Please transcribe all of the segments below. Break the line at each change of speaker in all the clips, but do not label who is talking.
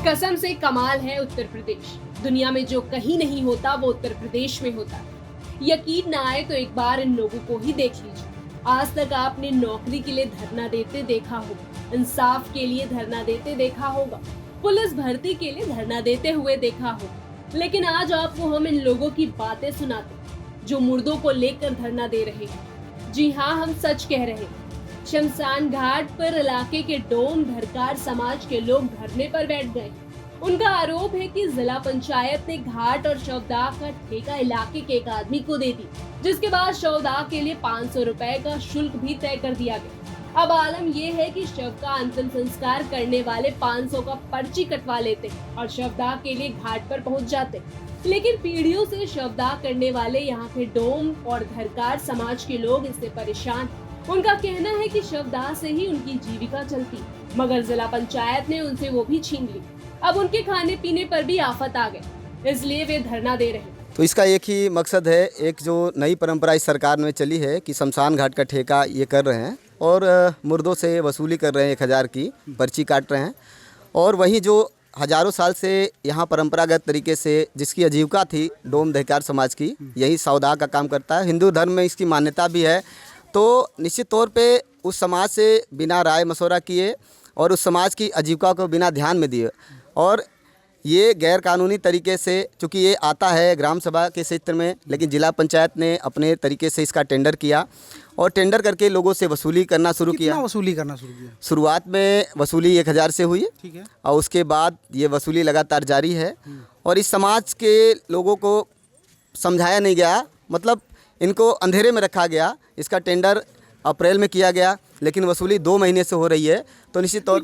कसम से कमाल है उत्तर प्रदेश। दुनिया में जो कहीं नहीं होता वो उत्तर प्रदेश में होता है। यकीन ना आए तो एक बार इन लोगों को ही देख लीजिए। आज तक आपने नौकरी के लिए धरना देते देखा होगा, इंसाफ के लिए धरना देते देखा होगा, पुलिस भर्ती के लिए धरना देते हुए देखा होगा, लेकिन आज आपको हम इन लोगों की बातें सुनाते जो मुर्दों को लेकर धरना दे रहे हैं। जी हाँ, हम सच कह रहे हैं। शमशान घाट पर इलाके के डोम धरकार समाज के लोग धरने पर बैठ गए। उनका आरोप है कि जिला पंचायत ने घाट और शवदाह का ठेका इलाके के एक आदमी को दे दी, जिसके बाद शवदाह के लिए 500 रुपए का शुल्क भी तय कर दिया गया। अब आलम यह है कि शव का अंतिम संस्कार करने वाले 500 का पर्ची कटवा लेते और शवदाह के लिए घाट पर पहुंच जाते, लेकिन पीढ़ियों से शवदाह करने वाले यहाँ के डोम और धरकार समाज के लोग इससे परेशान। उनका कहना है कि शवदाह से ही उनकी जीविका चलती, मगर जिला पंचायत ने उनसे वो भी छीन ली। अब उनके खाने पीने पर भी आफत आ गई, इसलिए वे धरना दे रहे हैं।
तो इसका एक ही मकसद है, एक जो नई परंपरा इस सरकार में चली है कि शमशान घाट का ठेका ये कर रहे हैं और मुर्दों से वसूली कर रहे हैं, 1000 की पर्ची काट रहे हैं। और वहीं जो हजारों साल से यहाँ परंपरागत तरीके से जिसकी आजीविका थी डोम धरकार समाज की, यही शवदाह का काम करता है। हिंदू धर्म में इसकी मान्यता भी है। तो निश्चित तौर पे उस समाज से बिना राय मशवरा किए और उस समाज की आजीविका को बिना ध्यान में दिए और ये गैर कानूनी तरीके से, चूँकि ये आता है ग्राम सभा के क्षेत्र में, लेकिन जिला पंचायत ने अपने तरीके से इसका टेंडर किया और टेंडर करके लोगों से वसूली करना शुरू किया।
वसूली करना शुरू किया?
शुरुआत में वसूली 1000 से हुई,
ठीक है,
और उसके बाद ये वसूली लगातार जारी है। और इस समाज के लोगों को समझाया नहीं गया, मतलब इनको अंधेरे में रखा गया। इसका टेंडर अप्रैल में किया गया, लेकिन वसूली 2 महीने से हो रही है। तो निश्चित तौर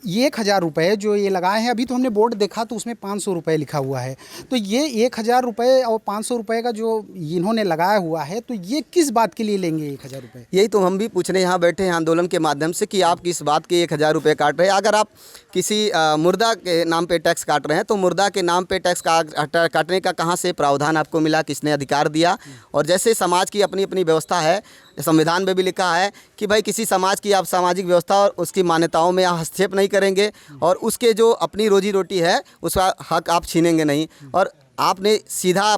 ये 1000 रुपये जो ये लगाए हैं, अभी तो हमने बोर्ड देखा तो उसमें 500 रुपये लिखा हुआ है। तो ये 1000 रुपये और 500 रुपये का जो इन्होंने लगाया हुआ है, तो ये किस बात के लिए लेंगे 1000 रुपये?
यही तो हम भी पूछने यहाँ बैठे हैं आंदोलन के माध्यम से कि आप किस बात के 1000 रुपये काट रहे हैं। अगर आप किसी मुर्दा के नाम पे टैक्स काट रहे हैं तो मुर्दा के नाम पे टैक्स काटने का कहाँ से प्रावधान आपको मिला, किसने अधिकार दिया? और जैसे समाज की अपनी अपनी व्यवस्था है, संविधान में भी लिखा है कि भाई किसी समाज की आप सामाजिक व्यवस्था और उसकी मान्यताओं में हस्तक्षेप नहीं करेंगे और उसके जो अपनी रोजी रोटी है उसका हक आप छीनेंगे नहीं। और आपने सीधा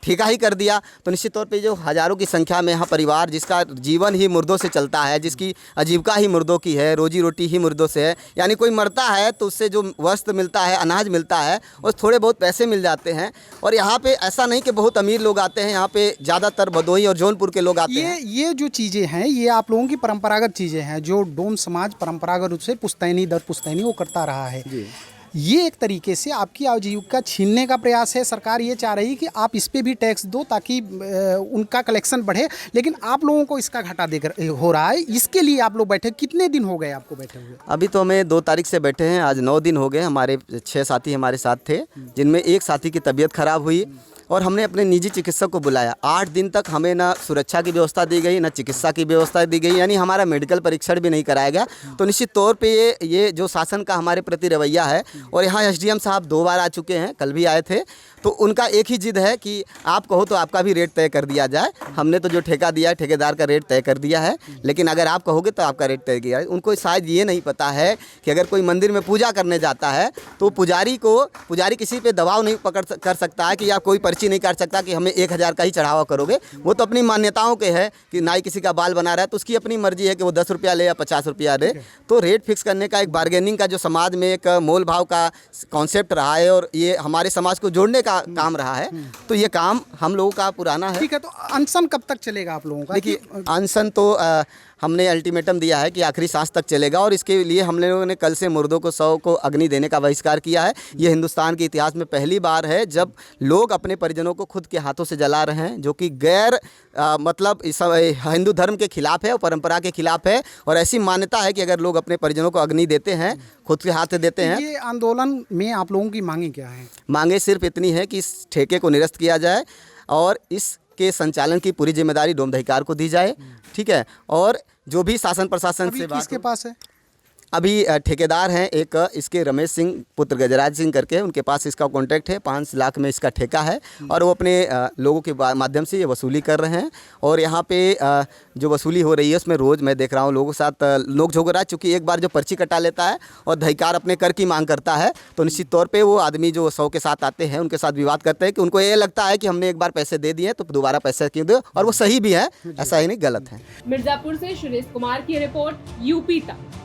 ठेका ही कर दिया। तो निश्चित तौर पे जो हज़ारों की संख्या में यहाँ परिवार जिसका जीवन ही मुर्दों से चलता है, जिसकी आजीविका ही मुर्दों की है, रोजी रोटी ही मुर्दों से है, यानी कोई मरता है तो उससे जो वस्त्र मिलता है, अनाज मिलता है और थोड़े बहुत पैसे मिल जाते हैं। और यहाँ पे ऐसा नहीं कि बहुत अमीर लोग आते हैं, यहाँ पे ज़्यादातर भदोही और जौनपुर के लोग आते हैं।
ये जो चीज़ें हैं ये आप लोगों की परंपरागत चीज़ें हैं जो डोम समाज परंपरागत रूप से पुश्तैनी दर पुश्तैनी वो करता रहा है। ये एक तरीके से आपकी आजीविका छीनने का प्रयास है। सरकार ये चाह रही है कि आप इस पे भी टैक्स दो ताकि उनका कलेक्शन बढ़े, लेकिन आप लोगों को इसका घाटा देकर हो रहा है। इसके लिए आप लोग बैठे, कितने दिन हो गए आपको बैठे हुए?
अभी तो हमें 2 तारीख से बैठे हैं, आज 9 दिन हो गए। हमारे 6 साथी हमारे साथ थे, जिनमें एक साथी की तबीयत खराब हुई और हमने अपने निजी चिकित्सक को बुलाया। 8 दिन तक हमें ना सुरक्षा की व्यवस्था दी गई, ना चिकित्सा की व्यवस्था दी गई, यानी हमारा मेडिकल परीक्षण भी नहीं कराया गया। तो निश्चित तौर पे ये जो शासन का हमारे प्रति रवैया है, और यहाँ एसडीएम साहब 2 बार आ चुके हैं, कल भी आए थे, तो उनका एक ही जिद है कि आप कहो तो आपका भी रेट तय कर दिया जाए। हमने तो जो ठेका दिया है ठेकेदार का रेट तय कर दिया है, लेकिन अगर आप कहोगे तो आपका रेट तय किया है। उनको शायद ये नहीं पता है कि अगर कोई मंदिर में पूजा करने जाता है तो पुजारी किसी पे दबाव नहीं कर सकता है कि या कोई पर्ची नहीं काट सकता कि हमें 1000 का ही चढ़ावा करोगे। वो तो अपनी मान्यताओं के है कि नाई किसी का बाल बना रहा है तो उसकी अपनी मर्जी है कि वो 10 रुपया ले या 50 रुपया दे। तो रेट फिक्स करने का एक बार्गेनिंग का जो समाज में एक मोल भाव का कॉन्सेप्ट रहा है और ये हमारे समाज को जोड़ने का काम रहा है, तो ये काम हम लोगों का पुराना है।
ठीक है, तो अनशन कब तक चलेगा आप लोगों का?
देखिए, अनशन तो हमने अल्टीमेटम दिया है कि आखिरी सांस तक चलेगा और इसके लिए हम लोगों ने कल से मुर्दों को शव को अग्नि देने का बहिष्कार किया है। ये हिंदुस्तान के इतिहास में पहली बार है जब लोग अपने परिजनों को खुद के हाथों से जला रहे हैं, जो कि गैर मतलब हिंदू धर्म के खिलाफ है और परंपरा के खिलाफ है। और ऐसी मान्यता है कि अगर लोग अपने परिजनों को अग्नि देते हैं, खुद के हाथ से देते हैं।
ये आंदोलन में आप लोगों की मांगे क्या है?
मांगे सिर्फ इतनी है कि इस ठेके को निरस्त किया जाए और इसके संचालन की पूरी जिम्मेदारी डोम धरकार को दी जाए, ठीक है। और जो भी शासन प्रशासन से बात
किसके पास है?
अभी ठेकेदार हैं एक इसके रमेश सिंह पुत्र गजराज सिंह करके, उनके पास इसका कॉन्ट्रैक्ट है, 5 लाख में इसका ठेका है और वो अपने लोगों के माध्यम से ये वसूली कर रहे हैं। और यहाँ पे जो वसूली हो रही है उसमें रोज़ मैं देख रहा हूँ लोगों के साथ नोक झोंक रहा है, चूँकि एक बार जो पर्ची कटा लेता है और दहीकार अपने कर की मांग करता है तो निश्चित तौर पर वो आदमी जो 100 के साथ आते हैं उनके साथ विवाद करते हैं कि उनको ये लगता है कि हमने एक बार पैसे दे दिए तो दोबारा पैसे क्यों दो, और वो सही भी है, ऐसा ही नहीं गलत है।
मिर्जापुर से सुरेश कुमार की रिपोर्ट, यूपी तक।